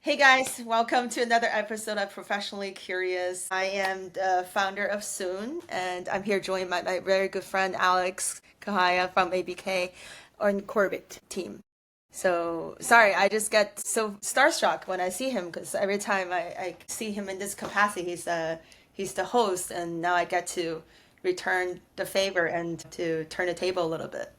Hey guys, welcome to another episode of Professionally Curious. I am the founder of Soon, and I'm here joined by my very good friend Alex Kehaya from ABK on Corbit team. So sorry, I just get so starstruck when I see him because every time I see him in this capacity, he's the host, and now I get to return the favor and to turn the table a little bit.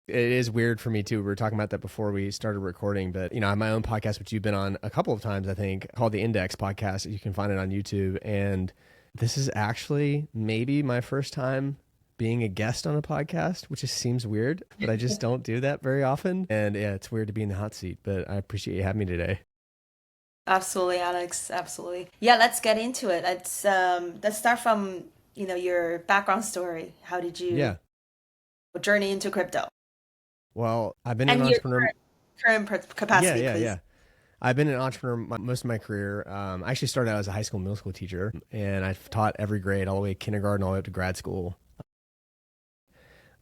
It is weird for me too. We were talking about that before we started recording, but I have my own podcast, which you've been on a couple of times, I think, called the Index Podcast. You can find it on YouTube. And this is actually maybe my first time being a guest on a podcast, which just seems weird, but I just don't do that very often. And yeah, it's weird to be in the hot seat, but I appreciate you having me today. Absolutely, Alex. Absolutely. Yeah, let's get into it. Let's start from, your background story. How did you Yeah. journey into crypto? Well, I've been an And your entrepreneur. Yeah, capacity, yeah, please. yeah. I've been an entrepreneur most of my career. I actually started out as a high school, middle school teacher, and I've taught every grade, all the way kindergarten, all the way up to grad school.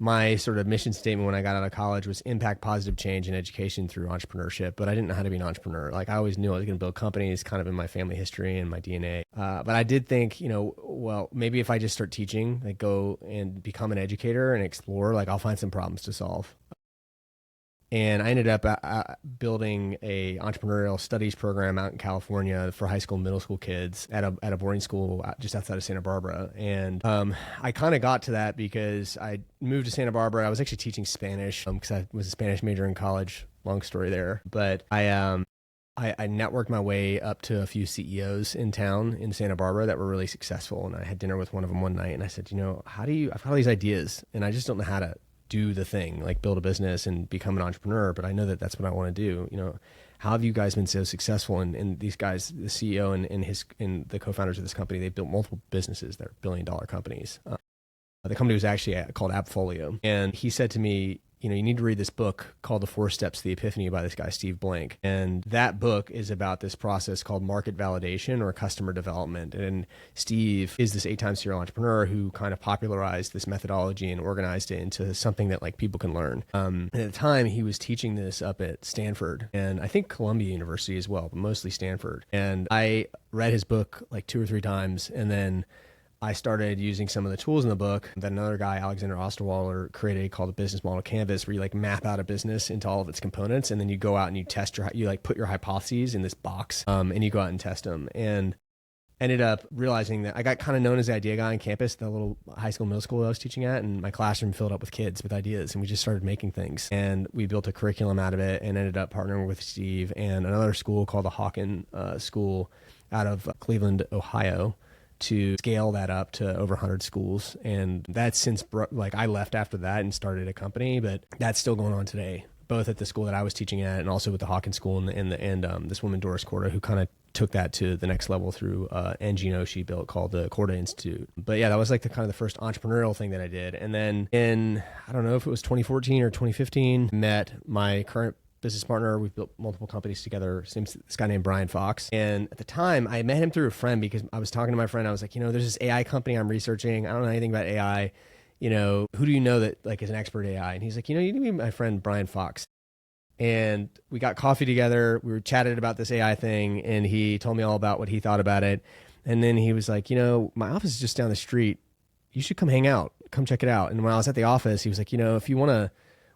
My sort of mission statement when I got out of college was impact positive change in education through entrepreneurship, but I didn't know how to be an entrepreneur. Like I always knew I was going to build companies kind of in my family history and my DNA. But I did think, well, maybe if I just start teaching, like go and become an educator and explore, like I'll find some problems to solve. And I ended up building a entrepreneurial studies program out in California for high school, middle school kids at a boarding school just outside of Santa Barbara. And I kind of got to that because I moved to Santa Barbara. I was actually teaching Spanish because I was a Spanish major in college. Long story there, but I networked my way up to a few CEOs in town in Santa Barbara that were really successful. And I had dinner with one of them one night, and I said, I've got all these ideas, and I just don't know how to do the thing, like build a business and become an entrepreneur, but I know that that's what I want to do. How have you guys been so successful? And these guys, the CEO and the co-founders of this company, they built multiple businesses. They're billion-dollar companies. The company was actually called Appfolio. And he said to me, you need to read this book called The Four Steps to the Epiphany by this guy, Steve Blank. And that book is about this process called market validation or customer development. And Steve is this 8-time serial entrepreneur who kind of popularized this methodology and organized it into something that like people can learn. And at the time, he was teaching this up at Stanford and I think Columbia University as well, but mostly Stanford. And I read his book like 2 or 3 times, and then I started using some of the tools in the book that another guy, Alexander Osterwalder, created called the business model canvas, where you like map out a business into all of its components, and then you go out and you like put your hypotheses in this box, and you go out and test them. And ended up realizing that I got kind of known as the idea guy on campus, the little high school, middle school I was teaching at, and my classroom filled up with kids with ideas, and we just started making things. And we built a curriculum out of it, and ended up partnering with Steve and another school called the Hawken School out of Cleveland, Ohio, to scale that up to over 100 schools. And that's since, like, I left after that and started a company, but that's still going on today, both at the school that I was teaching at and also with the Hawkins School and this woman, Doris Corda, who kind of took that to the next level through NGO she built called the Corda Institute. But yeah, that was like the kind of the first entrepreneurial thing that I did. And then in, I don't know if it was 2014 or 2015, met my current business partner. We've built multiple companies together. This guy named Brian Fox. And at the time, I met him through a friend because I was talking to my friend. I was like, there's this AI company I'm researching. I don't know anything about AI. Who do you know that like is an expert AI? And he's like, you need to meet my friend Brian Fox. And we got coffee together. We were chatted about this AI thing, and he told me all about what he thought about it. And then he was like, my office is just down the street. You should come hang out. Come check it out. And when I was at the office, he was like, if you want to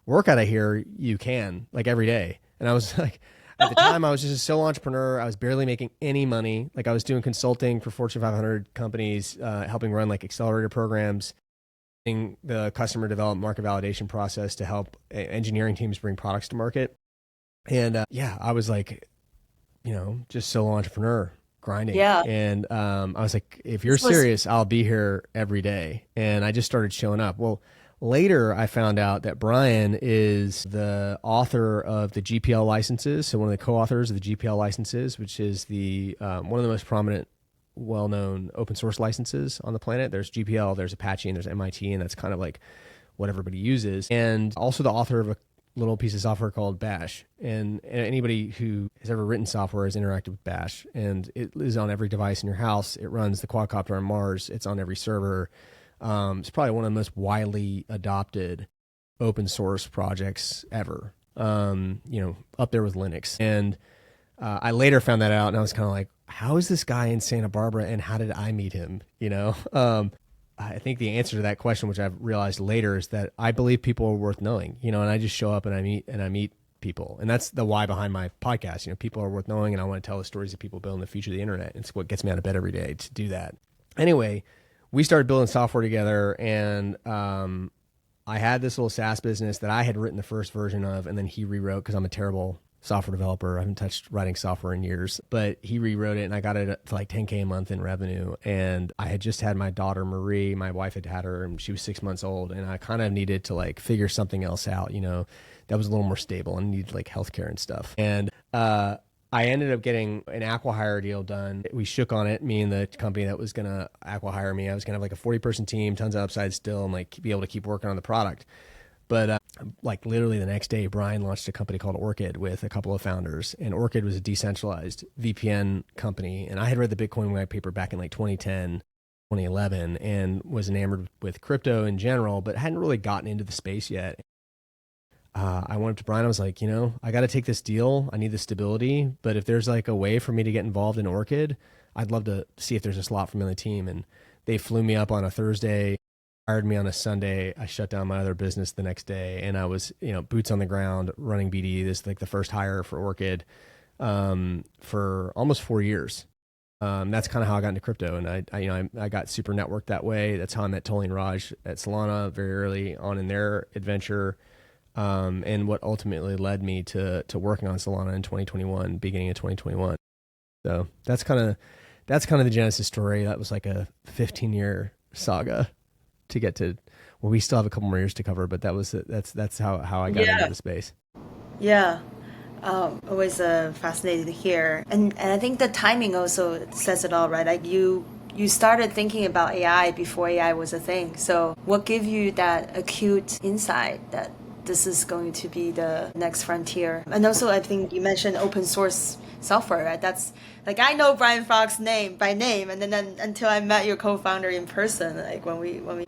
work out of here, you can, like every day. And I was like, at the time, I was just a solo entrepreneur. I was barely making any money. Like I was doing consulting for Fortune 500 companies, helping run like accelerator programs, in the customer development market validation process to help engineering teams bring products to market. And yeah, I was like, just solo entrepreneur grinding. Yeah. And I was like, if you're This was serious, I'll be here every day. And I just started showing up. Well, later, I found out that Brian is the author of the GPL licenses, so one of the co-authors of the GPL licenses, which is the one of the most prominent, well-known open source licenses on the planet. There's GPL, there's Apache, and there's MIT, and that's kind of like what everybody uses. And also the author of a little piece of software called Bash. And anybody who has ever written software has interacted with Bash, and it is on every device in your house. It runs the quadcopter on Mars. It's on every server. It's probably one of the most widely adopted open source projects ever, up there with Linux. And I later found that out, and I was kind of like, how is this guy in Santa Barbara, and how did I meet him? I think the answer to that question, which I've realized later, is that I believe people are worth knowing, and I just show up and I meet people. And that's the why behind my podcast. People are worth knowing, and I want to tell the stories of people building the future of the internet. It's what gets me out of bed every day to do that. Anyway, we started building software together, and I had this little SaaS business that I had written the first version of, and then he rewrote because I'm a terrible software developer. I haven't touched writing software in years, but he rewrote it, and I got it to like 10K a month in revenue. And I had just had my daughter, Marie. My wife had her, and she was 6 months old. And I kind of needed to like figure something else out, that was a little more stable and needed like healthcare and stuff. And, I ended up getting an acqui-hire deal done. We shook on it, me and the company that was going to acqui-hire me. I was going to have like a 40-person team, tons of upside still, and like be able to keep working on the product. But like literally the next day, Brian launched a company called Orchid with a couple of founders. And Orchid was a decentralized VPN company. And I had read the Bitcoin white paper back in like 2010, 2011, and was enamored with crypto in general, but hadn't really gotten into the space yet. I went up to Brian. I was like, I got to take this deal. I need the stability. But if there's like a way for me to get involved in Orchid, I'd love to see if there's a slot for me on the team. And they flew me up on a Thursday, hired me on a Sunday. I shut down my other business the next day, and I was, boots on the ground running BD. This is like the first hire for Orchid for almost 4 years. That's kind of how I got into crypto, and I got super networked that way. That's how I met Tolly and Raj at Solana very early on in their adventure. And what ultimately led me to working on Solana in 2021, beginning of 2021. So that's kind of the genesis story. That was like a 15-year saga to get to. Well, we still have a couple more years to cover, but that's how I got into the space. Yeah. Always fascinating to hear. And I think the timing also says it all, right? Like you started thinking about AI before AI was a thing. So what gave you that acute insight that this is going to be the next frontier? And also, I think you mentioned open source software, right? That's like, I know Brian Fox's name by name, and then until I met your co-founder in person, like when we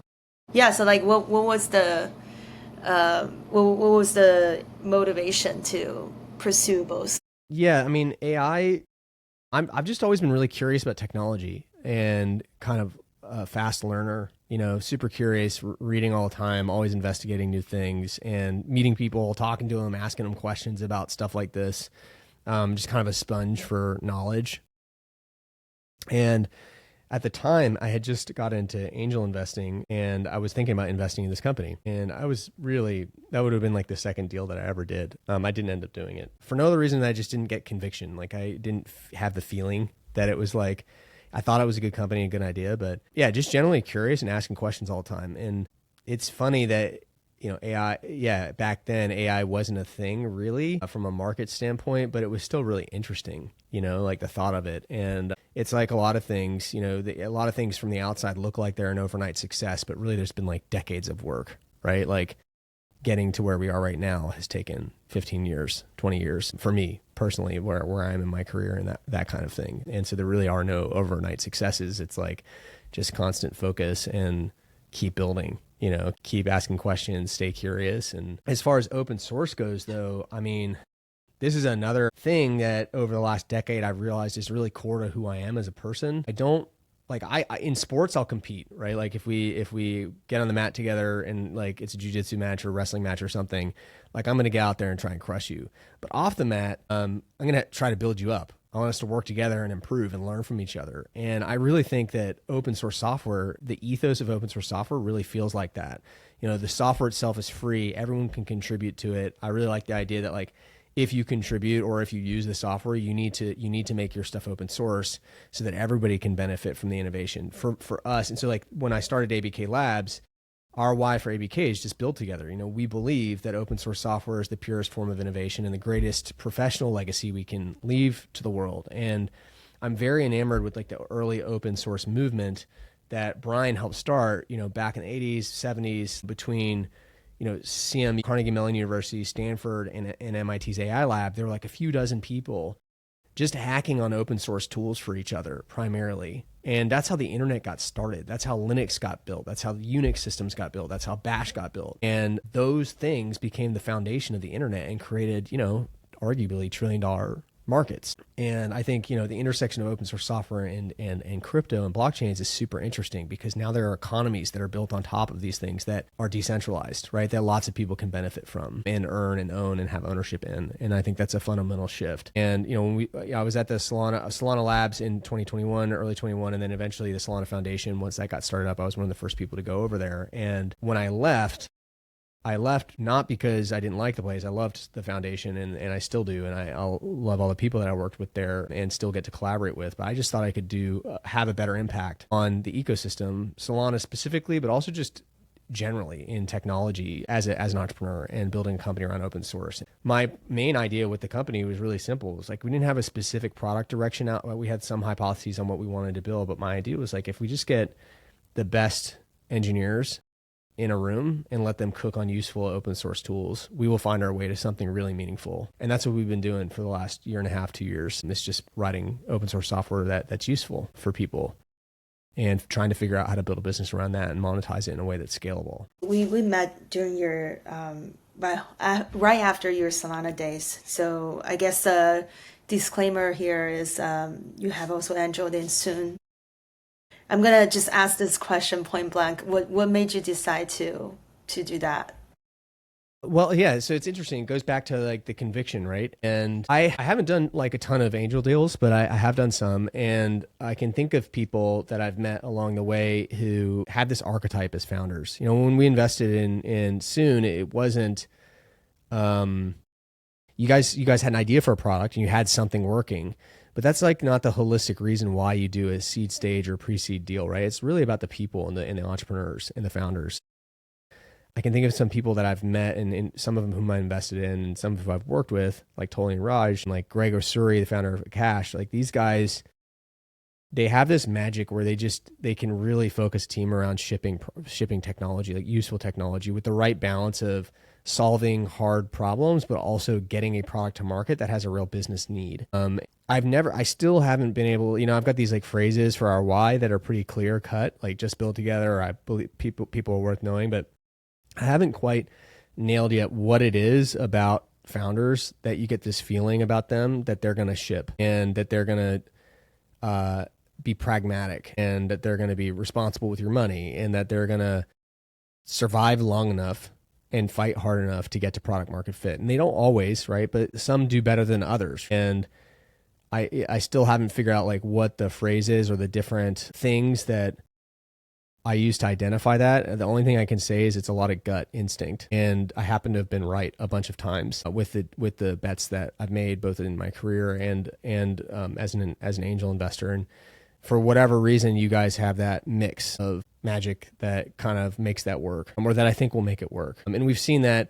yeah. So like, what was the motivation to pursue both? Yeah, I mean, AI. I've just always been really curious about technology and kind of a fast learner. Super curious, reading all the time, always investigating new things and meeting people, talking to them, asking them questions about stuff like this. Just kind of a sponge for knowledge. And at the time, I had just got into angel investing, and I was thinking about investing in this company. And that would have been like the second deal that I ever did. I didn't end up doing it for no other reason than I just didn't get conviction. Like I didn't have the feeling that it was like, I thought it was a good company, a good idea, but yeah, just generally curious and asking questions all the time. And it's funny that, AI, back then AI wasn't a thing really from a market standpoint, but it was still really interesting, like the thought of it. And it's like a lot of things, a lot of things from the outside look like they're an overnight success, but really there's been like decades of work, right? Like getting to where we are right now has taken 15 years, 20 years for me personally, where I am in my career and that kind of thing. And so there really are no overnight successes. It's like just constant focus and keep building, keep asking questions, stay curious. And as far as open source goes though, I mean, this is another thing that over the last decade I've realized is really core to who I am as a person. I don't like I in sports I'll compete, right? Like if we get on the mat together and like it's a jiu-jitsu match or a wrestling match or something, like I'm going to get out there and try and crush you. But off the mat, I'm going to try to build you up. I want us to work together and improve and learn from each other. And I really think that open source software, the ethos of open source software really feels like that. The software itself is free. Everyone can contribute to it. I really like the idea that like, if you contribute or if you use the software, you need to make your stuff open source so that everybody can benefit from the innovation for us. And so like when I started ABK Labs, our why for ABK is just build together. We believe that open source software is the purest form of innovation and the greatest professional legacy we can leave to the world. And I'm very enamored with like the early open source movement that Brian helped start, back in the 80s, 70s between CMU, Carnegie Mellon University, Stanford, and MIT's AI lab. There were like a few dozen people just hacking on open source tools for each other primarily. And that's how the internet got started. That's how Linux got built. That's how Unix systems got built. That's how Bash got built. And those things became the foundation of the internet and created, arguably $1 trillion markets. And I think, the intersection of open source software and crypto and blockchains is super interesting, because now there are economies that are built on top of these things that are decentralized, right? That lots of people can benefit from and earn and own and have ownership in. And I think that's a fundamental shift. And, when I was at the Solana Labs in 2021, early 21, and then eventually the Solana Foundation, once that got started up, I was one of the first people to go over there. And when I left not because I didn't like the place. I loved the foundation and I still do. And I'll love all the people that I worked with there and still get to collaborate with. But I just thought I could have a better impact on the ecosystem, Solana specifically, but also just generally in technology as an entrepreneur and building a company around open source. My main idea with the company was really simple. It was like, we didn't have a specific product direction out. We had some hypotheses on what we wanted to build, but my idea was like, if we just get the best engineers in a room and let them cook on useful open source tools, we will find our way to something really meaningful. And that's what we've been doing for the last year and a half, 2 years. And it's just writing open source software that's useful for people and trying to figure out how to build a business around that and monetize it in a way that's scalable. We met during your, right after your Solana days. So I guess the disclaimer here is you have also enrolled in soon. I'm going to just ask this question point blank. What made you decide to do that? Well, yeah, so it's interesting. It goes back to like the conviction, right? And I haven't done like a ton of angel deals, but I have done some. And I can think of people that I've met along the way who had this archetype as founders. When we invested in Soon, it wasn't, you guys had an idea for a product and you had something working. But that's like not the holistic reason why you do a seed stage or pre-seed deal, right? It's really about the people and the entrepreneurs and the founders. I can think of some people that I've met and some of them whom I invested in and some of whom I've worked with, like Toli and Raj, and like Greg Osuri, the founder of Cash. Like these guys, they have this magic where they can really focus a team around shipping technology, like useful technology with the right balance of solving hard problems, but also getting a product to market that has a real business need. I still haven't been able, I've got these like phrases for our why that are pretty clear cut, like just build together, or I believe people are worth knowing, but I haven't quite nailed yet what it is about founders that you get this feeling about them that they're going to ship and that they're going to be pragmatic and that they're going to be responsible with your money and that they're going to survive long enough and fight hard enough to get to product market fit. And they don't always, right? But some do better than others. And I still haven't figured out like what the phrase is or the different things that I use to identify that. The only thing I can say is it's a lot of gut instinct. And I happen to have been right a bunch of times with the bets that I've made both in my career and as an angel investor. And for whatever reason, you guys have that mix of magic that kind of makes that work, or that I think will make it work. And we've seen that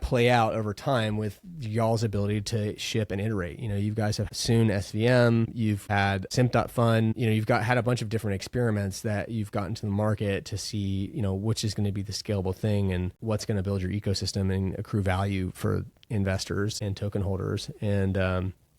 play out over time with y'all's ability to ship and iterate. You guys have Soon SVM, you've had Simp.fun, you've had a bunch of different experiments that you've gotten to the market to see, which is going to be the scalable thing and what's going to build your ecosystem and accrue value for investors and token holders. And,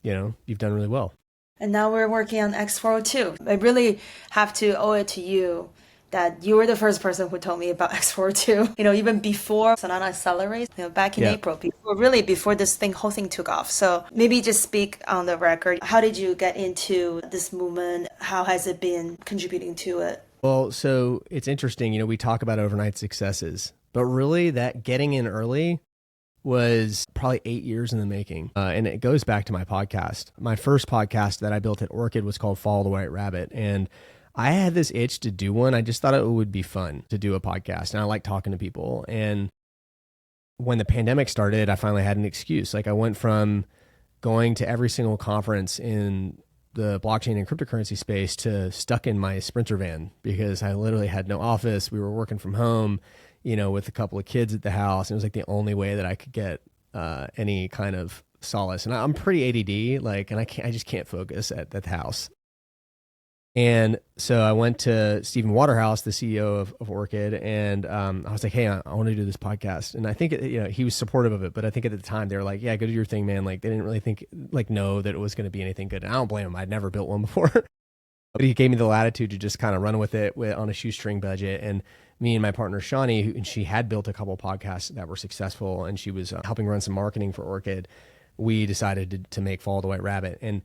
you've done really well. And now we're working on x402. I really have to owe it to you that you were the first person who told me about x402, even before Solana Accelerate, back in April, before this whole thing took off. So maybe just speak on the record. How did you get into this movement? How has it been contributing to it? Well, so it's interesting, we talk about overnight successes, but really that getting in early was probably 8 years in the making. And it goes back to my podcast. My first podcast that I built at Orchid was called Follow the White Rabbit. And I had this itch to do one. I just thought it would be fun to do a podcast. And I like talking to people. And when the pandemic started, I finally had an excuse. Like I went from going to every single conference in the blockchain and cryptocurrency space to stuck in my Sprinter van because I literally had no office. We were working from home, with a couple of kids at the house. It was like the only way that I could get any kind of solace. And I'm pretty ADD, and I just can't focus at the house. And so I went to Stephen Waterhouse, the CEO of Orchid, and I was like, hey, I want to do this podcast. And I think, he was supportive of it, but I think at the time they were like, yeah, go do your thing, man. Like they didn't really think, know that it was going to be anything good. And I don't blame him. I'd never built one before. But he gave me the latitude to just kind of run with it on a shoestring budget. And me and my partner, Shawnee, and she had built a couple of podcasts that were successful, and she was helping run some marketing for Orchid. we decided to make Follow the White Rabbit. And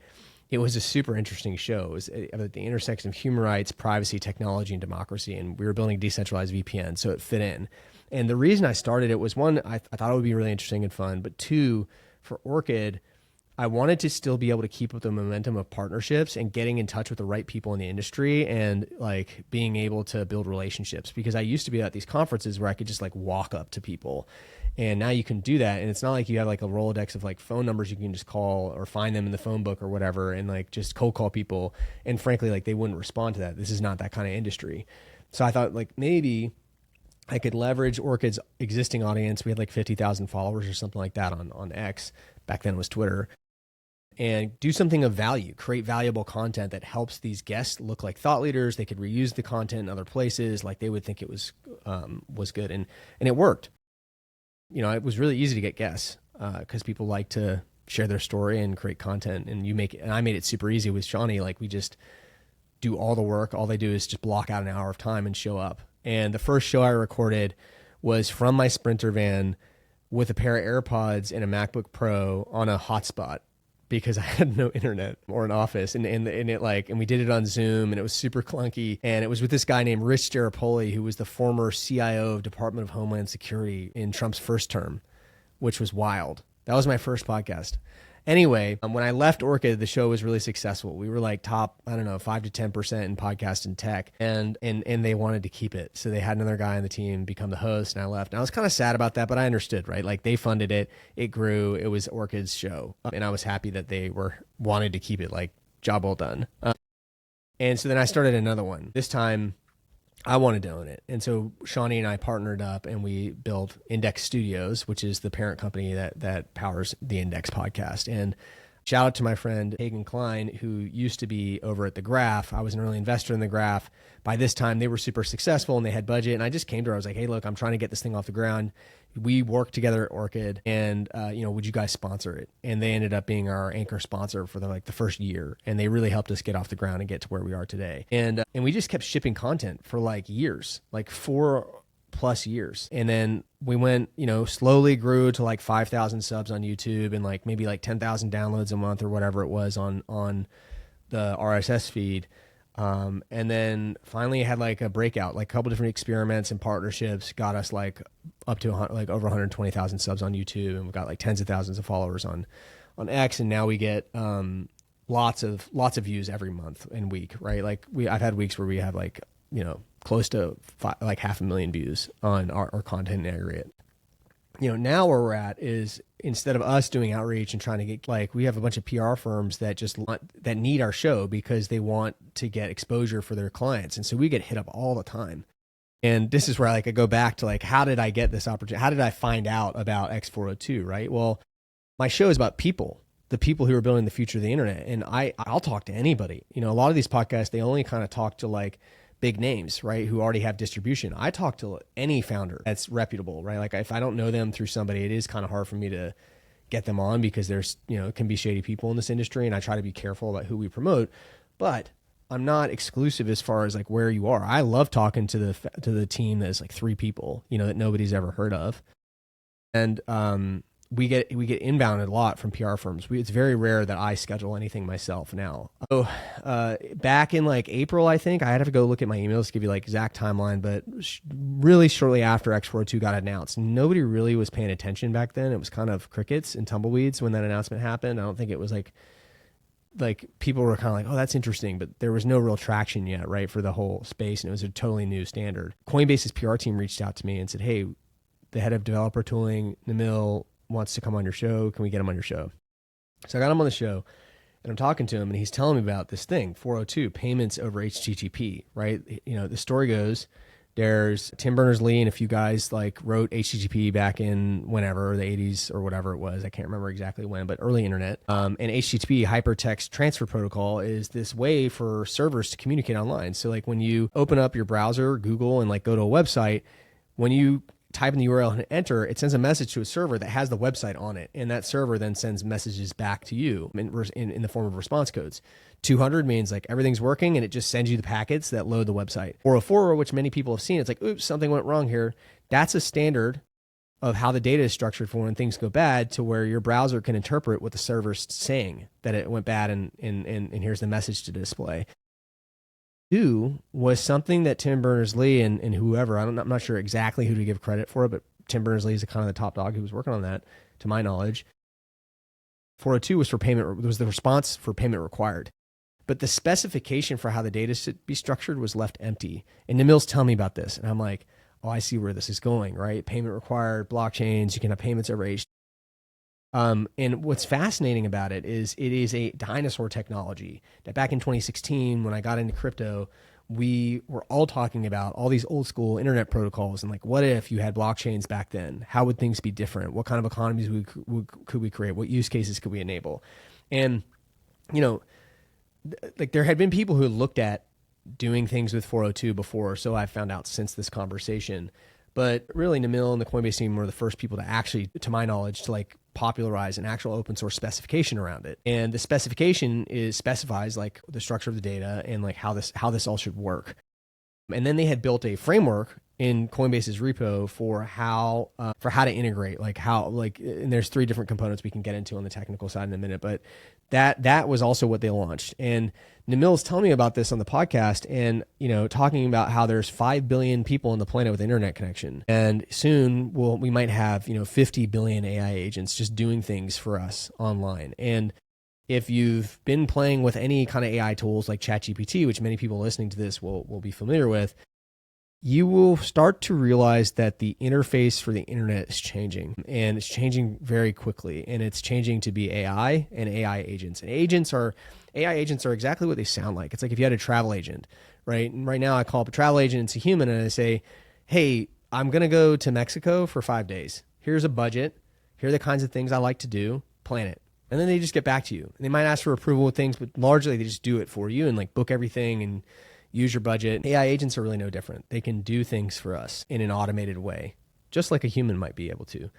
it was a super interesting show. It was at the intersection of human rights, privacy, technology, and democracy. And we were building decentralized VPN, so it fit in. And the reason I started it was, one, I thought it would be really interesting and fun, but two, for Orchid, I wanted to still be able to keep up the momentum of partnerships and getting in touch with the right people in the industry and like being able to build relationships, because I used to be at these conferences where I could just like walk up to people, and now you can do that. And it's not like you have like a Rolodex of like phone numbers you can just call or find them in the phone book or whatever and like just cold call people. And frankly, like they wouldn't respond to that. This is not that kind of industry. So I thought like maybe I could leverage Orchid's existing audience. We had like 50,000 followers or something like that on X. Back then it was Twitter. And do something of value, create valuable content that helps these guests look like thought leaders. They could reuse the content in other places. Like they would think it was good. And it worked. You know, it was really easy to get guests because people like to share their story and create content. And I made it super easy with Shawnee. Like we just do all the work. All they do is just block out an hour of time and show up. And the first show I recorded was from my Sprinter van with a pair of AirPods and a MacBook Pro on a hotspot, because I had no internet or an office, and we did it on Zoom, and it was super clunky. And it was with this guy named Rich Jarapoli, who was the former CIO of Department of Homeland Security in Trump's first term, which was wild. That was my first podcast. Anyway, when I left Orchid, the show was really successful. We were like top, 5 to 10% in podcast and tech, and they wanted to keep it. So they had another guy on the team become the host, and I left. And I was kind of sad about that, but I understood, right? Like they funded it, it grew, it was Orchid's show, and I was happy that they wanted to keep it. Like, job well done. And so then I started another one. This time, I wanted to own it. And so Shawnee and I partnered up and we built Index Studios, which is the parent company that powers the Index podcast. And shout out to my friend Hagen Klein, who used to be over at The Graph. I was an early investor in The Graph. By this time, they were super successful and they had budget. And I just came to her. I was like, hey, look, I'm trying to get this thing off the ground. We worked together at Orchid, and would you guys sponsor it? And they ended up being our anchor sponsor for the first year, and they really helped us get off the ground and get to where we are today. And we just kept shipping content for like years, like 4+ years. And then we went, slowly grew to like 5,000 subs on YouTube and like maybe like 10,000 downloads a month or whatever it was on the RSS feed. And then finally had like a breakout, like a couple different experiments and partnerships got us like up to like over 120,000 subs on YouTube, and we've got like tens of thousands of followers on X. And now we get, lots of views every month and week, right? Like I've had weeks where we have like, close to 500,000 views on our content in aggregate. Now where we're at is, instead of us doing outreach and trying to get, we have a bunch of PR firms that that need our show because they want to get exposure for their clients. And so we get hit up all the time. And this is where I go back to how did I get this opportunity? How did I find out about X402, right? Well, my show is about people, the people who are building the future of the internet. And I'll talk to anybody. A lot of these podcasts, they only kind of talk to big names, right, who already have distribution. I talk to any founder that's reputable, right? If I don't know them through somebody, it is kind of hard for me to get them on, because there's, it can be shady people in this industry, and I try to be careful about who we promote. But I'm not exclusive as far as where you are. I love talking to the team that's 3 people, that nobody's ever heard of. And we get inbounded a lot from PR firms. It's very rare that I schedule anything myself now. So back in April, I think, I had to go look at my emails to give you exact timeline, but really shortly after X402 got announced, nobody really was paying attention back then. It was kind of crickets and tumbleweeds when that announcement happened. I don't think it was people were kind of oh, that's interesting, but there was no real traction yet, right, for the whole space, and it was a totally new standard. Coinbase's PR team reached out to me and said, hey, the head of developer tooling, Namil, wants to come on your show. Can we get him on your show? So I got him on the show, and I'm talking to him, and he's telling me about this thing, 402, payments over HTTP, right? The story goes, there's Tim Berners-Lee and a few guys wrote HTTP back in whenever, the 80s or whatever it was. I can't remember exactly when, but early internet. And HTTP, Hypertext Transfer Protocol, is this way for servers to communicate online. So when you open up your browser, Google, and go to a website, when you type in the URL and enter, it sends a message to a server that has the website on it. And that server then sends messages back to you in the form of response codes. 200 means everything's working, and it just sends you the packets that load the website. 404, which many people have seen, it's oops, something went wrong here. That's a standard of how the data is structured for when things go bad, to where your browser can interpret what the server's saying, that it went bad, and here's the message to display. Two was something that Tim Berners-Lee and whoever, I'm not sure exactly who to give credit for it, but Tim Berners-Lee is kind of the top dog who was working on that, to my knowledge. 402 was for payment, was the response for payment required. But the specification for how the data should be structured was left empty. And Namil's telling me about this, and I'm like, oh, I see where this is going, right? Payment required, blockchains, you can have payments over HTTP. And what's fascinating about it is a dinosaur technology that back in 2016, when I got into crypto, we were all talking about all these old school internet protocols and like, what if you had blockchains back then? How would things be different? What kind of economies could we create? What use cases could we enable? And, like there had been people who looked at doing things with 402 before, so I've found out since this conversation. But really, Namil and the Coinbase team were the first people to actually, to my knowledge, to like popularize an actual open source specification around it. And the specification specifies like the structure of the data and like how this all should work. And then they had built a framework in Coinbase's repo for how to integrate, and there's 3 different components we can get into on the technical side in a minute, but that was also what they launched. And Namil's telling me about this on the podcast, and talking about how there's 5 billion people on the planet with internet connection, and soon we might have 50 billion AI agents just doing things for us online. And if you've been playing with any kind of AI tools like ChatGPT, which many people listening to this will be familiar with, you will start to realize that the interface for the internet is changing, and it's changing very quickly, and it's changing to be AI and AI agents. And AI agents are exactly what they sound like. It's like if you had a travel agent, right? And right now I call up a travel agent, it's a human, and I say, hey, I'm going to go to Mexico for 5 days. Here's a budget. Here are the kinds of things I like to do. Plan it. And then they just get back to you. And they might ask for approval with things, but largely they just do it for you and like book everything and use your budget. AI agents are really no different. They can do things for us in an automated way, just like a human might be able to.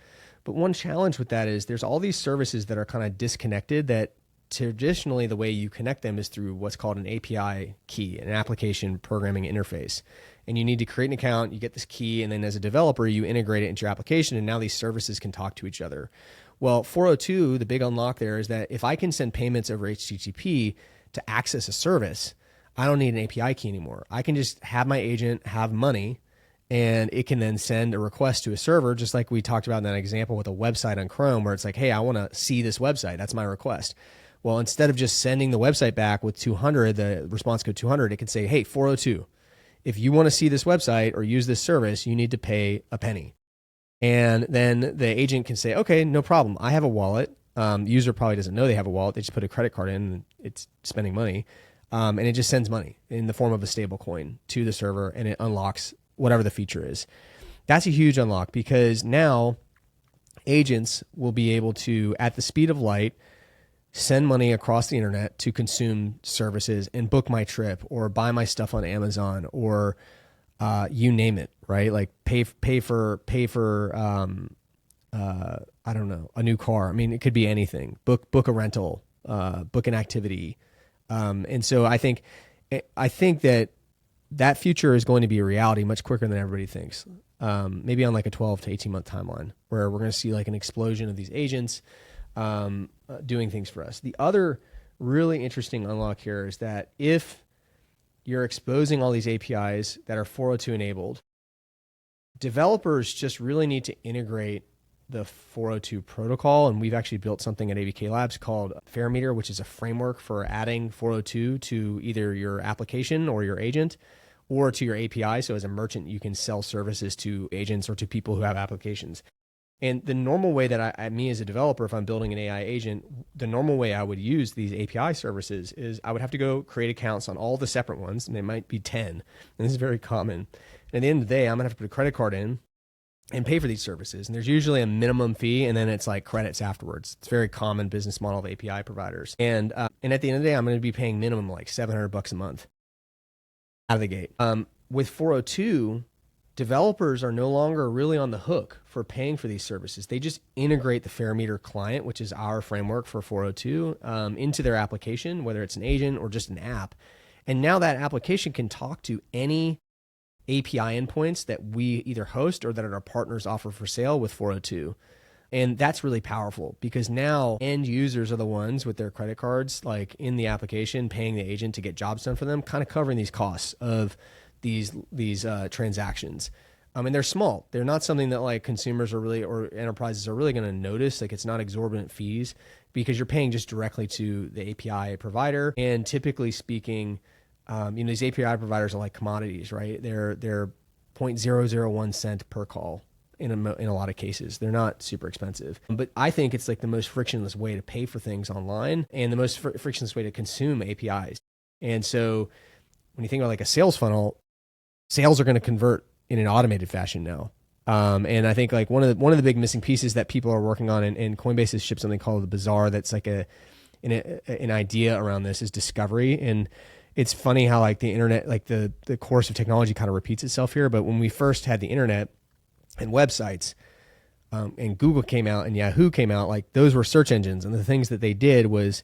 But one challenge with that is there's all these services that are kind of disconnected, that traditionally the way you connect them is through what's called an API key, an application programming interface. And you need to create an account, you get this key, and then as a developer, you integrate it into your application, and now these services can talk to each other. Well, 402, the big unlock there is that if I can send payments over HTTP to access a service, I don't need an API key anymore. I can just have my agent have money, and it can then send a request to a server, just like we talked about in that example with a website on Chrome, where it's like, hey, I want to see this website. That's my request. Well, instead of just sending the website back with 200, the response code 200, it can say, hey, 402, if you want to see this website or use this service, you need to pay a penny. And then the agent can say, okay, no problem. I have a wallet. The user probably doesn't know they have a wallet. They just put a credit card in and it's spending money. And it just sends money in the form of a stable coin to the server, and it unlocks whatever the feature is. That's a huge unlock, because now agents will be able to, at the speed of light, send money across the internet to consume services and book my trip or buy my stuff on Amazon or you name it, right? Like pay for I don't know, a new car. I mean, it could be anything. Book a rental, book an activity. And so I think that future is going to be a reality much quicker than everybody thinks. Maybe on like a 12 to 18 month timeline, where we're going to see like an explosion of these agents doing things for us. The other really interesting unlock here is that if you're exposing all these APIs that are 402 enabled, developers just really need to integrate the 402 protocol. And we've actually built something at ABK Labs called FairMeter, which is a framework for adding 402 to either your application or your agent or to your API. So as a merchant, you can sell services to agents or to people who have applications. And the normal way that me as a developer, if I'm building an AI agent, the normal way I would use these API services is I would have to go create accounts on all the separate ones, and they might be 10. And this is very common. And at the end of the day, I'm going to have to put a credit card in and pay for these services. And there's usually a minimum fee, and then it's like credits afterwards. It's a very common business model of API providers. And at the end of the day, I'm going to be paying minimum like $700 a month out of the gate. With 402, developers are no longer really on the hook for paying for these services. They just integrate the FairMeter client, which is our framework for 402, into their application, whether it's an agent or just an app. And now that application can talk to any API endpoints that we either host or that our partners offer for sale with 402. And that's really powerful because now end users are the ones with their credit cards, like in the application, paying the agent to get jobs done for them, kind of covering these costs of these transactions. And they're small. They're not something that like consumers are really, or enterprises are really going to notice. Like it's not exorbitant fees because you're paying just directly to the API provider. And typically speaking, these API providers are like commodities, right? They're 0.001 cent per call. In a lot of cases, they're not super expensive, but I think it's like the most frictionless way to pay for things online and the most frictionless way to consume APIs. And so when you think about like a sales funnel, sales are going to convert in an automated fashion now. And I think like one of the big missing pieces that people are working on, and Coinbase has shipped something called the Bazaar. That's like an idea around this is discovery. And it's funny how like the internet, like the course of technology kind of repeats itself here. But when we first had the internet, and websites, and Google came out and Yahoo came out, like those were search engines. And the things that they did was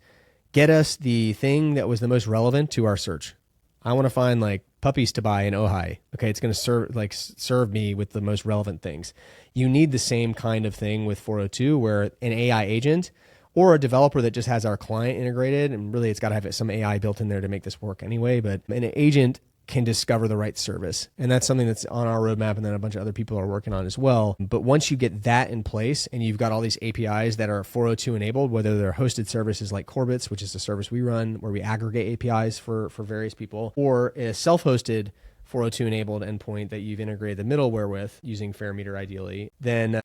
get us the thing that was the most relevant to our search. I want to find like puppies to buy in Ojai. Okay, it's going to serve me with the most relevant things. You need the same kind of thing with 402 where an AI agent or a developer that just has our client integrated, and really it's got to have some AI built in there to make this work anyway, but an agent can discover the right service. And that's something that's on our roadmap and then a bunch of other people are working on as well. But once you get that in place and you've got all these APIs that are 402 enabled, whether they're hosted services like Corbits, which is a service we run where we aggregate APIs for various people, or a self-hosted 402 enabled endpoint that you've integrated the middleware with using FairMeter ideally, then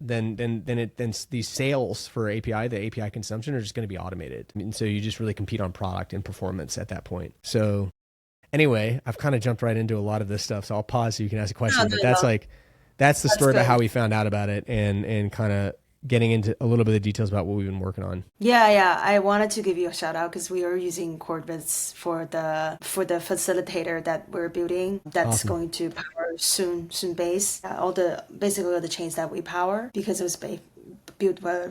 these sales for API, the API consumption are just going to be automated. And so you just really compete on product and performance at that point. So anyway, I've kind of jumped right into a lot of this stuff, so I'll pause so you can ask a question. But that's the story about how we found out about it and kind of getting into a little bit of details about what we've been working on. Yeah. I wanted to give you a shout out because we are using Corbits for the facilitator that we're building. That's Awesome. going to power soon base. Basically all the chains that we power because it was built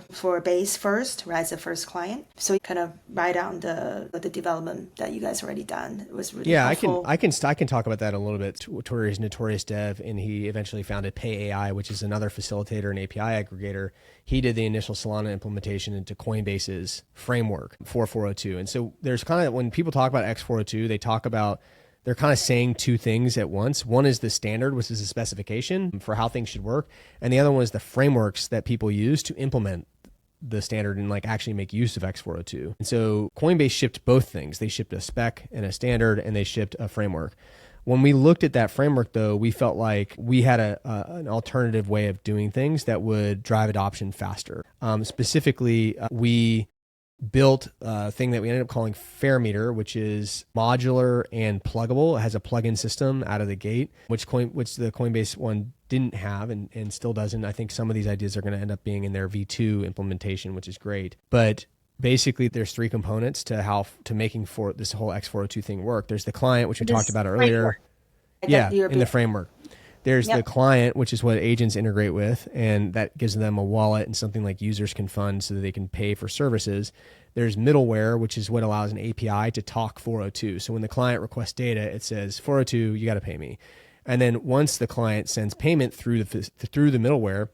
for base first, right? As the first client. So we kind of write down the development that you guys already done. It was really helpful. I can talk about that a little bit. Tori is notorious dev, and he eventually founded Pay AI, which is another facilitator and API aggregator. He did the initial Solana implementation into Coinbase's framework for 402. And so there's kind of, when people talk about x402, they're kind of saying two things at once. One is the standard, which is a specification for how things should work. And the other one is the frameworks that people use to implement the standard and like actually make use of x402. And so Coinbase shipped both things. They shipped a spec and a standard, and they shipped a framework. When we looked at that framework, though, we felt like we had an alternative way of doing things that would drive adoption faster. Specifically, we built a thing that we ended up calling FairMeter, which is modular and pluggable. It has a plug-in system out of the gate, which the Coinbase one didn't have and still doesn't. I think some of these ideas are going to end up being in their V2 implementation, which is great. But basically, there's three components to making for this whole x402 thing work. There's the client, which we talked about earlier. Yeah, in the framework. There's the client, which is what agents integrate with, and that gives them a wallet and something like users can fund so that they can pay for services. There's middleware, which is what allows an API to talk 402. So when the client requests data, it says 402, you got to pay me. And then once the client sends payment through the middleware,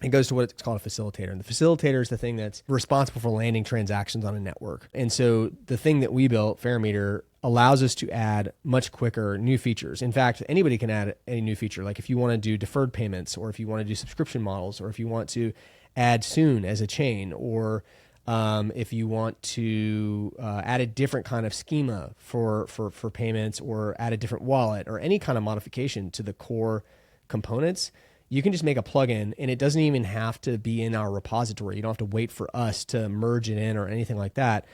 it goes to what's called a facilitator. And the facilitator is the thing that's responsible for landing transactions on a network. And so the thing that we built, FairMeter, allows us to add much quicker new features. In fact, anybody can add a new feature. Like if you want to do deferred payments, or if you want to do subscription models, or if you want to add soon as a chain, or if you want to add a different kind of schema for payments, or add a different wallet, or any kind of modification to the core components, you can just make a plugin, and it doesn't even have to be in our repository. You don't have to wait for us to merge it in or anything like that.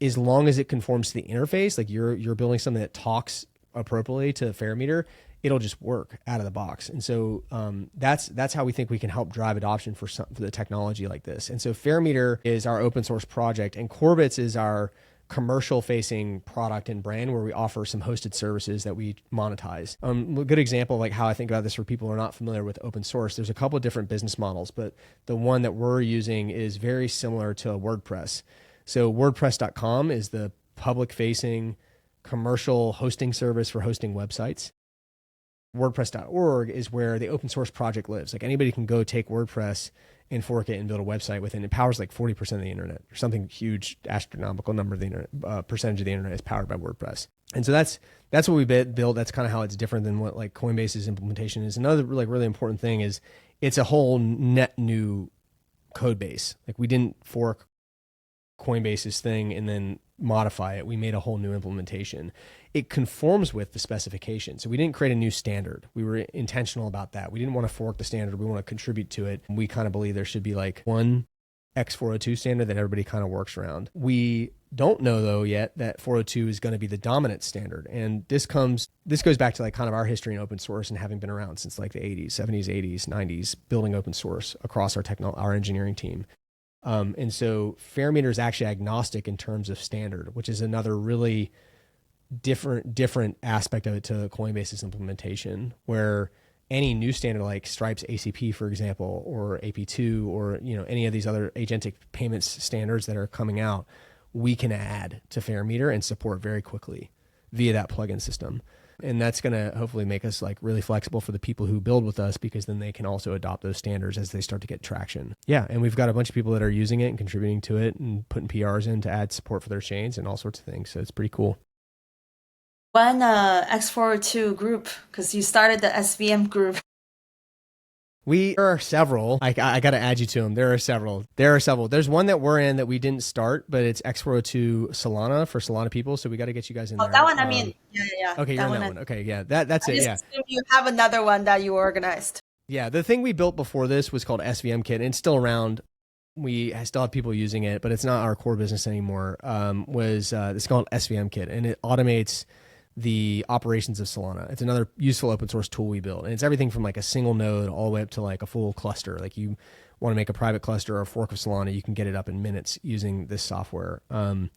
As long as it conforms to the interface, like you're building something that talks appropriately to FairMeter, it'll just work out of the box. And so that's how we think we can help drive adoption for the technology like this. And so FairMeter is our open source project, and Corbits is our commercial facing product and brand where we offer some hosted services that we monetize. A good example of like how I think about this for people who are not familiar with open source, there's a couple of different business models, but the one that we're using is very similar to WordPress. So WordPress.com is the public facing commercial hosting service for hosting websites. WordPress.org is where the open source project lives. Like anybody can go take WordPress and fork it and build a website with it. And it powers like 40% of the internet, or something huge, astronomical number of the internet, percentage of the internet is powered by WordPress. And so that's what we built. That's kind of how it's different than what like Coinbase's implementation is. Another like really important thing is it's a whole net new code base. Like we didn't fork Coinbase's thing and then modify it. We made a whole new implementation. It conforms with the specification. So we didn't create a new standard. We were intentional about that. We didn't want to fork the standard. We want to contribute to it. We kind of believe there should be like one x402 standard that everybody kind of works around. We don't know though yet that 402 is going to be the dominant standard. And this goes back to like kind of our history in open source and having been around since like the 80s, 70s, 80s, 90s, building open source across our engineering team. And so FairMeter is actually agnostic in terms of standard, which is another really different aspect of it to Coinbase's implementation, where any new standard like Stripe's ACP, for example, or AP2, or any of these other agentic payments standards that are coming out, we can add to FairMeter and support very quickly via that plugin system. And that's going to hopefully make us like really flexible for the people who build with us, because then they can also adopt those standards as they start to get traction. Yeah. And we've got a bunch of people that are using it and contributing to it and putting PRs in to add support for their chains and all sorts of things. So it's pretty cool. One x402 group, because you started the SVM group. There are several. I got to add you to them. There are several. There's one that we're in that we didn't start, but it's x402 Solana for Solana people. So we got to get you guys in there. That one, I mean, yeah. Okay, you're in that one. Okay, yeah, that's it. Yeah. You have another one that you organized. Yeah, the thing we built before this was called SVM Kit, and it's still around. We still have people using it, but it's not our core business anymore. It's called SVM Kit, and it automates the operations of Solana. It's another useful open source tool we built. And it's everything from like a single node all the way up to like a full cluster. Like you want to make a private cluster or a fork of Solana, you can get it up in minutes using this software. And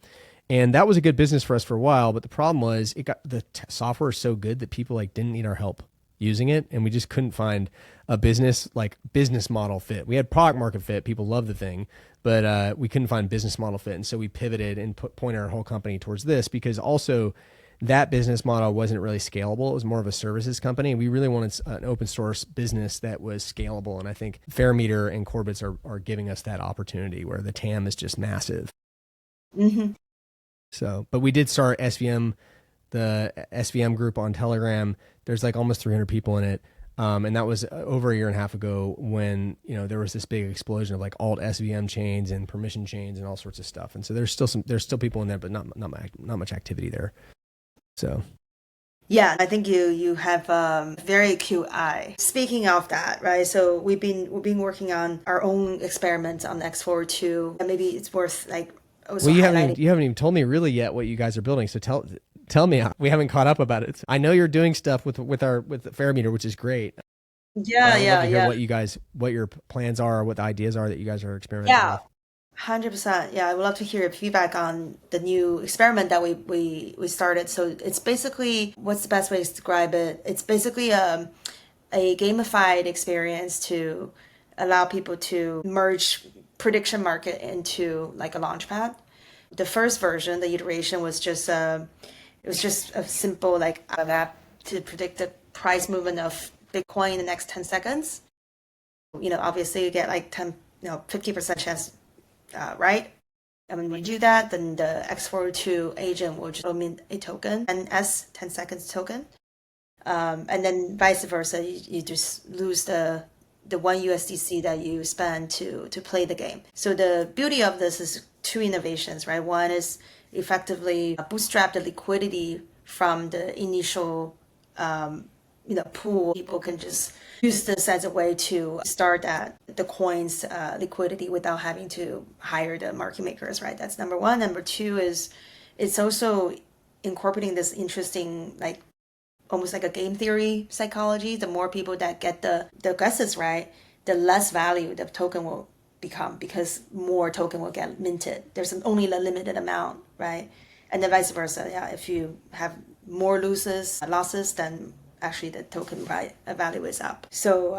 that was a good business for us for a while. But the problem was the software is so good that people like didn't need our help using it. And we just couldn't find a business model fit. We had product market fit. People loved the thing, but we couldn't find business model fit. And so we pivoted and pointed our whole company towards this, because also that business model wasn't really scalable. It was more of a services company. We really wanted an open source business that was scalable. And I think FairMeter and Corbits are giving us that opportunity, where the TAM is just massive. Mm-hmm. So, but we did start the SVM group on Telegram. There's like almost 300 people in it. And that was over a year and a half ago, when, there was this big explosion of like alt SVM chains and permission chains and all sorts of stuff. And so there's still people in there, but not much activity there. So, yeah, I think you have very acute eye. Speaking of that, right? So we've been working on our own experiments on x402, and maybe it's worth like. Well, you haven't even told me really yet what you guys are building. So tell me. We haven't caught up about it. I know you're doing stuff with FairMeter, which is great. Yeah. What your plans are, what the ideas are that you guys are experimenting with. 100%. Yeah, I would love to hear your feedback on the new experiment that we started. So it's basically, what's the best way to describe it? It's basically a gamified experience to allow people to merge prediction market into like a launchpad. The first version, the iteration, was just a simple like app to predict the price movement of Bitcoin in the next 10 seconds. Obviously you get like 50% chance. Right? And when we do that, then the x402 agent will just mint a token, an 10 seconds token. And then vice versa, you just lose the one USDC that you spend to play the game. So the beauty of this is two innovations, right? One is effectively bootstrap the liquidity from the initial pool. People can just use this as a way to start the coin's liquidity without having to hire the market makers, right? That's number one. Number two is it's also incorporating this interesting, like almost like a game theory psychology. The more people that get the guesses right, the less value the token will become, because more token will get minted. There's only a limited amount, right? And then vice versa. Yeah, if you have more losses, then actually the token value is up. So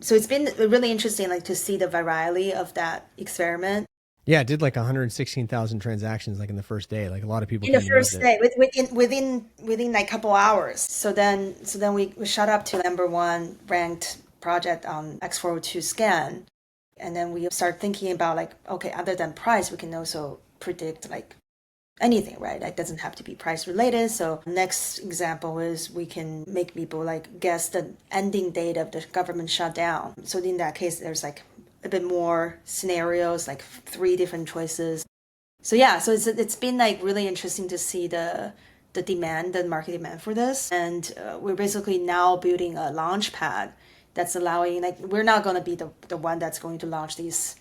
it's been really interesting, like to see the virality of that experiment. Yeah, it did like 116,000 transactions like in the first day. Like a lot of people In the came and used first it. day, within like couple hours. So then we shot up to number one ranked project on x402 scan, and then we start thinking about like, okay, other than price, we can also predict like anything, right? That doesn't have to be price related. So next example is we can make people like guess the ending date of the government shutdown. So in that case, there's like a bit more scenarios, like three different choices. So yeah, so it's been like really interesting to see the demand, the market demand for this, and we're basically now building a launch pad that's allowing like we're not going to be the one that's going to launch these,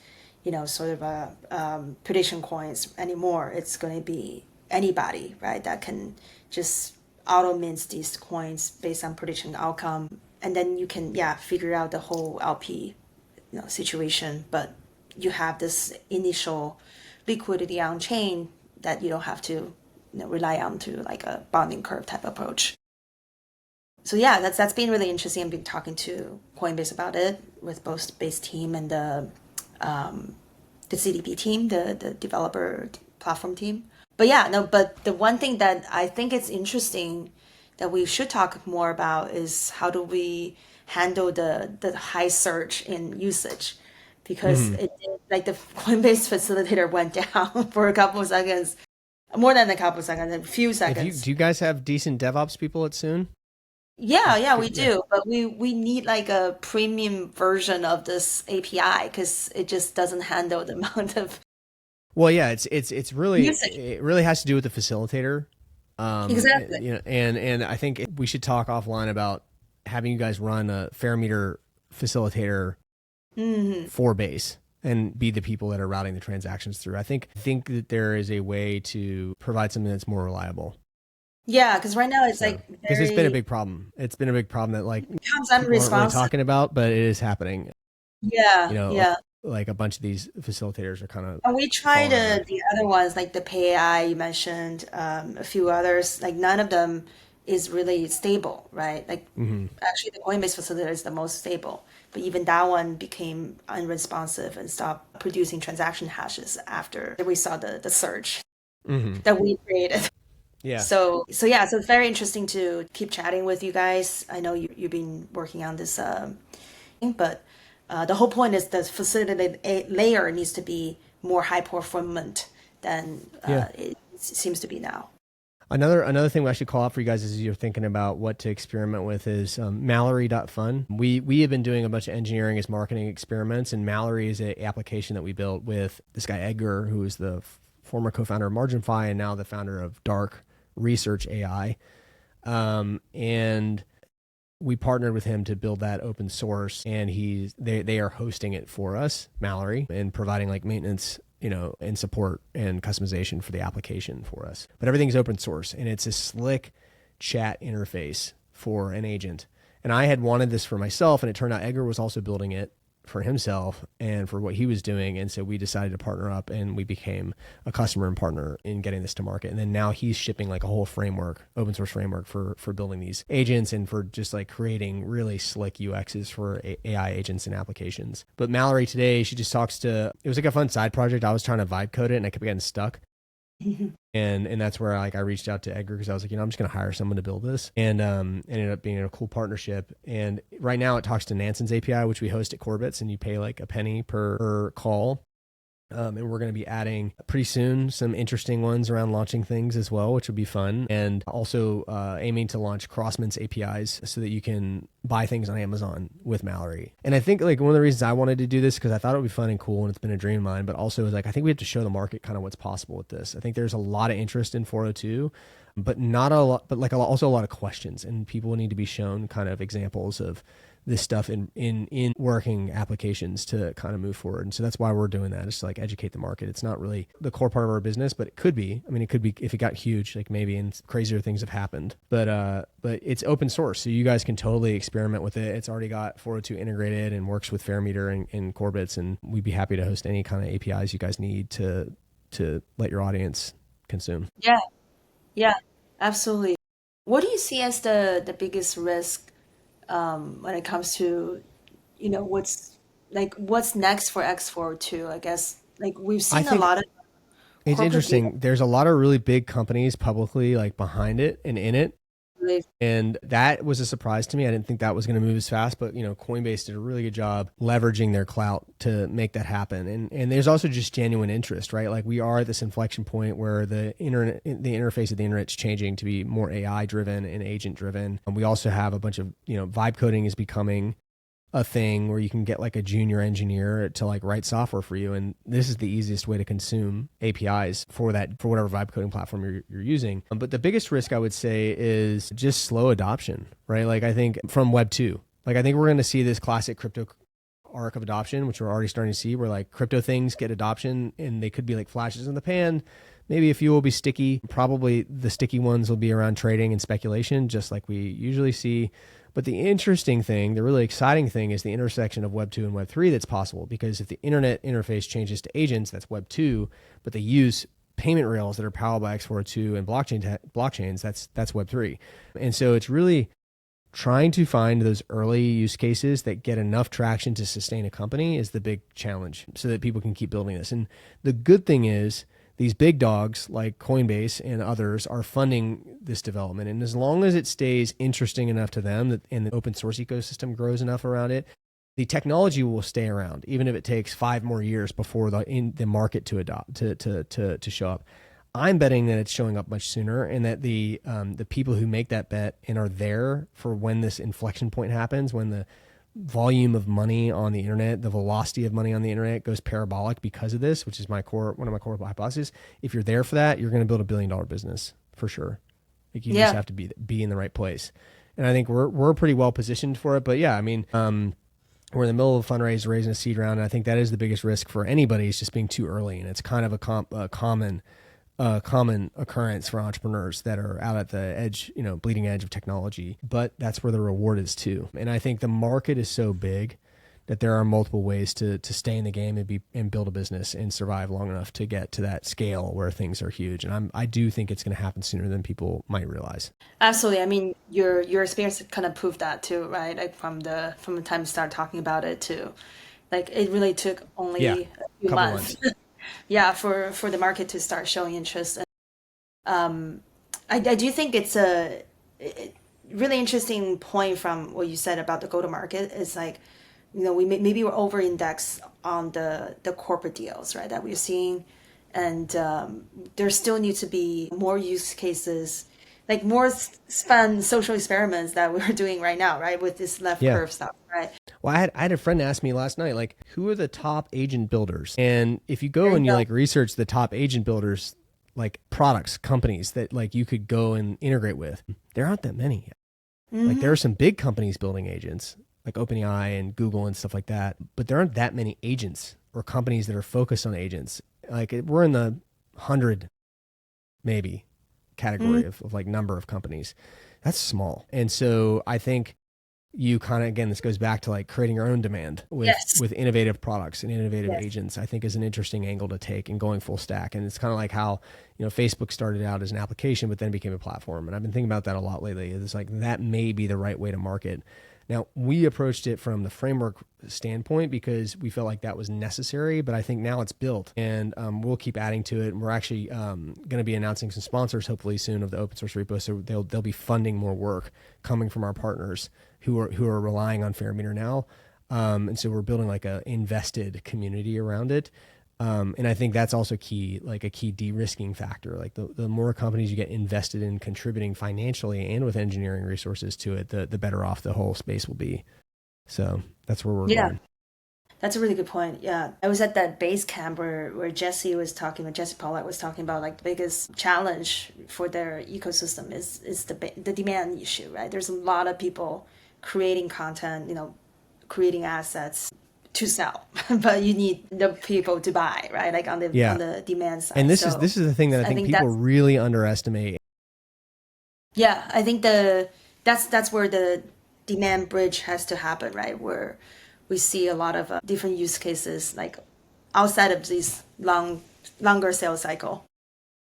sort of prediction coins anymore. It's going to be anybody, right, that can just auto mint these coins based on prediction outcome, and then you can figure out the whole LP situation, but you have this initial liquidity on chain that you don't have to rely on to like a bonding curve type approach. So yeah, that's been really interesting. I've been talking to Coinbase about it with both base team and the CDP team, the developer platform team. But yeah, no, but the one thing that I think it's interesting that we should talk more about is how do we handle the high surge in usage, because Hmm. it like the Coinbase facilitator went down for a couple of seconds, more than a couple of seconds, a few If you seconds. do you guys have decent DevOps people at Soon? Yeah, we Yeah. do, but we need like a premium version of this API because it just doesn't handle the amount of Well, yeah, it's really usage. it really has to do with the facilitator. Exactly. And I think we should talk offline about having you guys run a FairMeter facilitator Hmm. for base and be the people that are routing the transactions through. I think that there is a way to provide something that's more reliable. Yeah, because right now it's So, like because it's been a very big problem. It's been a big problem that like becomes people aren't really unresponsive. talking about, but it is happening. Yeah, You know, yeah. like a bunch of these facilitators are kind of And we tried falling under. the other ones like the Pay AI you mentioned, a few others. Like none of them is really stable, right? Like Hmm. actually the Coinbase facilitator is the most stable, but even that one became unresponsive and stopped producing transaction hashes after we saw the surge Hmm. that we created. Yeah. So yeah, so it's very interesting to keep chatting with you guys. I know you've been working on this, but the whole point is the facilitated layer needs to be more high performant than Yeah. it seems to be now. Another thing we actually call out for you guys as you're thinking about what to experiment with is Mallory.fun. We have been doing a bunch of engineering as marketing experiments, and Mallory is an application that we built with this guy Edgar, who is the former co-founder of MarginFi and now the founder of Dark Research AI. And we partnered with him to build that open source, and they are hosting it for us, Mallory, and providing like maintenance, and support and customization for the application for us. But everything's open source, and it's a slick chat interface for an agent. And I had wanted this for myself, and it turned out Edgar was also building it for himself and for what he was doing. And so we decided to partner up, and we became a customer and partner in getting this to market. And then now he's shipping like a whole framework, open source framework for building these agents and for just like creating really slick UXs for AI agents and applications. But Mallory today, she just talks to, it was like a fun side project. I was trying to vibe code it and I kept getting stuck. And that's where like I reached out to Edgar because I was like, I'm just gonna hire someone to build this, and ended up being a cool partnership. And right now it talks to Nansen's API, which we host at Corbits, and you pay like a penny per call. And we're going to be adding pretty soon some interesting ones around launching things as well, which will be fun. And also aiming to launch Crossman's APIs so that you can buy things on Amazon with Mallory. And I think like one of the reasons I wanted to do this because I thought it would be fun and cool and it's been a dream of mine, but also is like I think we have to show the market kind of what's possible with this. I think there's a lot of interest in 402, but not a lot, but like also a lot of questions, and people need to be shown kind of examples of this stuff in working applications to kind of move forward. And so that's why we're doing that, is to like educate the market. It's not really the core part of our business, but it could be. I mean, it could be if it got huge, like maybe, and crazier things have happened. But it's open source, so you guys can totally experiment with it. It's already got 402 integrated and works with FairMeter and Corbits, and we'd be happy to host any kind of APIs you guys need to let your audience consume. Yeah, yeah, absolutely. What do you see as the biggest risk when it comes to, what's next for X402? I guess Like we've I seen a think lot of it's corporate data. interesting. There's a lot of really big companies publicly like behind it and in it. And that was a surprise to me. I didn't think that was going to move as fast, but Coinbase did a really good job leveraging their clout to make that happen. And there's also just genuine interest, right? Like we are at this inflection point where the interface of the internet's changing to be more AI driven and agent driven. And we also have a bunch of, vibe coding is becoming a thing where you can get like a junior engineer to like write software for you, and this is the easiest way to consume APIs for whatever vibe coding platform you're using. But the biggest risk I would say is just slow adoption, right? Like I think from Web 2, like I think we're going to see this classic crypto arc of adoption, which we're already starting to see, where like crypto things get adoption and they could be like flashes in the pan. Maybe a few will be sticky. Probably the sticky ones will be around trading and speculation, just like we usually see. But the interesting thing, the really exciting thing is the intersection of Web 2 and Web 3 that's possible. Because if the internet interface changes to agents, that's Web 2, but they use payment rails that are powered by x402 and blockchains, that's Web 3. And so it's really trying to find those early use cases that get enough traction to sustain a company is the big challenge so that people can keep building this. And the good thing is these big dogs like Coinbase and others are funding this development. And as long as it stays interesting enough to them and the open source ecosystem grows enough around it, the technology will stay around, even if it takes 5 more years before the market to adopt to show up. I'm betting that it's showing up much sooner, and that the people who make that bet and are there for when this inflection point happens, when the volume of money on the internet, the velocity of money on the internet goes parabolic because of this, which is one of my core hypotheses. If you're there for that, you're going to build $1 billion business for sure. Like you just have to be in the right place. And I think we're pretty well positioned for it. But yeah, I mean, we're in the middle of a fundraiser, raising a seed round. And I think that is the biggest risk for anybody, is just being too early. And it's kind of a common occurrence for entrepreneurs that are out at the edge, bleeding edge of technology, but that's where the reward is too. And I think the market is so big that there are multiple ways to stay in the game and build a business and survive long enough to get to that scale where things are huge. And I do think it's going to happen sooner than people might realize. Absolutely. I mean, your experience kind of proved that too, right? Like from the time you started talking about it to, like it really took only a few months. Yeah, for the market to start showing interest. I do think it's a really interesting point from what you said about the go-to-market is like, maybe we're over-indexed on the corporate deals, right, that we're seeing. And there still need to be more use cases, like more fun social experiments that we're doing right now, right, with this left curve stuff, right? Well, I had a friend ask me last night, like, who are the top agent builders? And if you go and you like research the top agent builders, like products, companies that like you could go and integrate with, there aren't that many yet. Mm-hmm. Like there are some big companies building agents, like OpenAI and Google and stuff like that, but there aren't that many agents or companies that are focused on agents. Like we're in the 100 maybe category of like number of companies. That's small. And so I think you kind of, again, this goes back to like creating your own demand with innovative products and innovative agents, I think is an interesting angle to take, and going full stack. And it's kind of like how, Facebook started out as an application, but then became a platform. And I've been thinking about that a lot lately. It's like, that may be the right way to market. Now, we approached it from the framework standpoint because we felt like that was necessary, but I think now it's built, and we'll keep adding to it. And we're actually going to be announcing some sponsors hopefully soon of the open source repo, so they'll be funding more work coming from our partners who are relying on FairMeter now. And so we're building like a invested community around it. And I think that's also key, like a key de-risking factor. Like the more companies you get invested in contributing financially and with engineering resources to it, the better off the whole space will be. So that's where we're going. That's a really good point. Yeah. I was at that base camp where Jesse Pollack was talking about like the biggest challenge for their ecosystem is the demand issue, right? There's a lot of people creating content, creating assets to sell, but you need the people to buy, right? Like on the demand side. And this is the thing that I think people really underestimate. Yeah, I think that's where the demand bridge has to happen, right? Where we see a lot of different use cases, like outside of this longer sales cycle,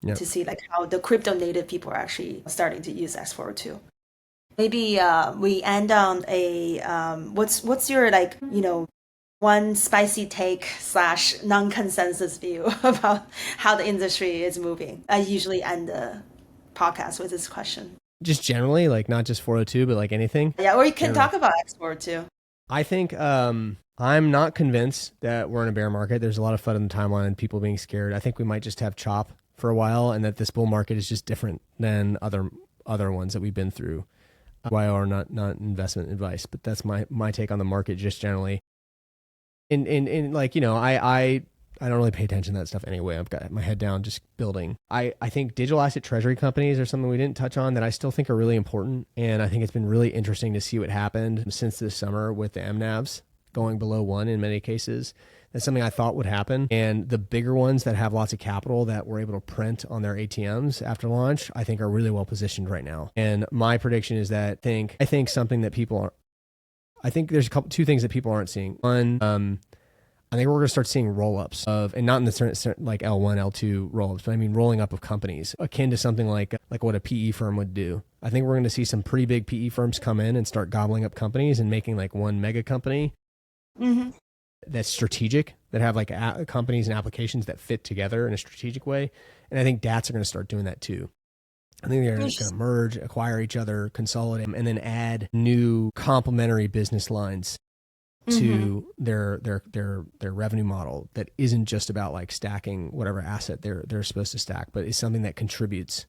to see like how the crypto native people are actually starting to use x402. Maybe we end on a what's your like one spicy take slash non-consensus view about how the industry is moving. I usually end the podcast with this question. Just generally, like not just 402, but like anything. Yeah, or you can Generally. talk about export too. I think I'm not convinced that we're in a bear market. There's a lot of FUD in the timeline and people being scared. I think we might just have chop for a while, and that this bull market is just different than other ones that we've been through. YOR not investment advice, but that's my take on the market just generally. In like, you know, I don't really pay attention to that stuff anyway. I've got my head down just building. I think digital asset treasury companies are something we didn't touch on that I still think are really important. And I think it's been really interesting to see what happened since this summer with the MNAVs going below 1 in many cases. That's something I thought would happen. And the bigger ones that have lots of capital that were able to print on their ATMs after launch, I think are really well positioned right now. And my prediction is that I think something that people are, I think there's two things that people aren't seeing. One, I think we're going to start seeing roll-ups of, and not in the certain like L1, L2 roll-ups, but I mean rolling up of companies akin to something like what a PE firm would do. I think we're going to see some pretty big PE firms come in and start gobbling up companies and making like one mega company that's strategic, that have like companies and applications that fit together in a strategic way. And I think DATs are going to start doing that too. I think they're going to merge, acquire each other, consolidate, and then add new complementary business lines to their revenue model that isn't just about like stacking whatever asset they're supposed to stack, but is something that contributes.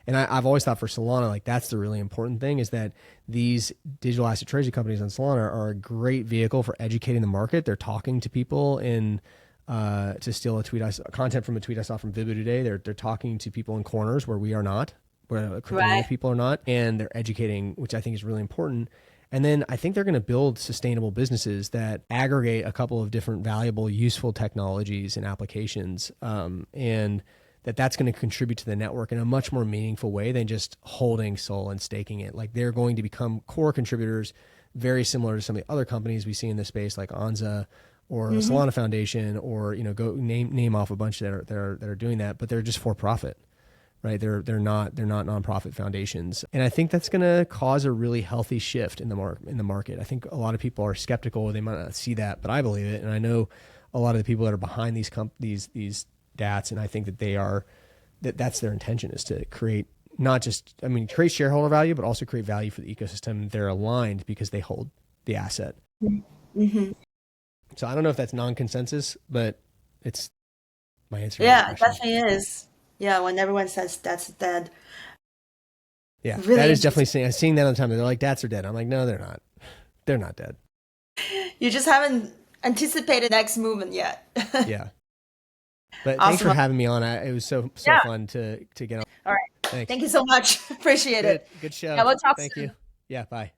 And I've always thought for Solana, like that's the really important thing, is that these digital asset treasury companies on Solana are a great vehicle for educating the market. They're talking to people in, to steal content from a tweet I saw from Vibu today. They're talking to people in corners where we are not, where crypto people are not, and they're educating, which I think is really important. And then I think they're going to build sustainable businesses that aggregate a couple of different valuable, useful technologies and applications, and that's going to contribute to the network in a much more meaningful way than just holding SOL and staking it. Like they're going to become core contributors, very similar to some of the other companies we see in this space, like Anza or Solana Foundation, or go name off a bunch that are doing that, but they're just for profit. Right, they're not nonprofit foundations, and I think that's going to cause a really healthy shift in the market. I think a lot of people are skeptical; they might not see that, but I believe it, and I know a lot of the people that are behind these DATs, and I think that that's their intention, is to create create shareholder value, but also create value for the ecosystem. They're aligned because they hold the asset. So I don't know if that's non-consensus, but it's my answer. Yeah, it definitely is. Yeah, when everyone says that's dead. Yeah, really, that is definitely seeing that all the time. They're like, DATs are dead. I'm like, no, they're not. They're not dead. You just haven't anticipated next movement yet. Yeah. But awesome. Thanks for having me on. It was so fun to get on. All right. Thanks. Thank you so much. Appreciate it. Good show. Yeah, we'll talk Thank soon. you. Yeah, bye.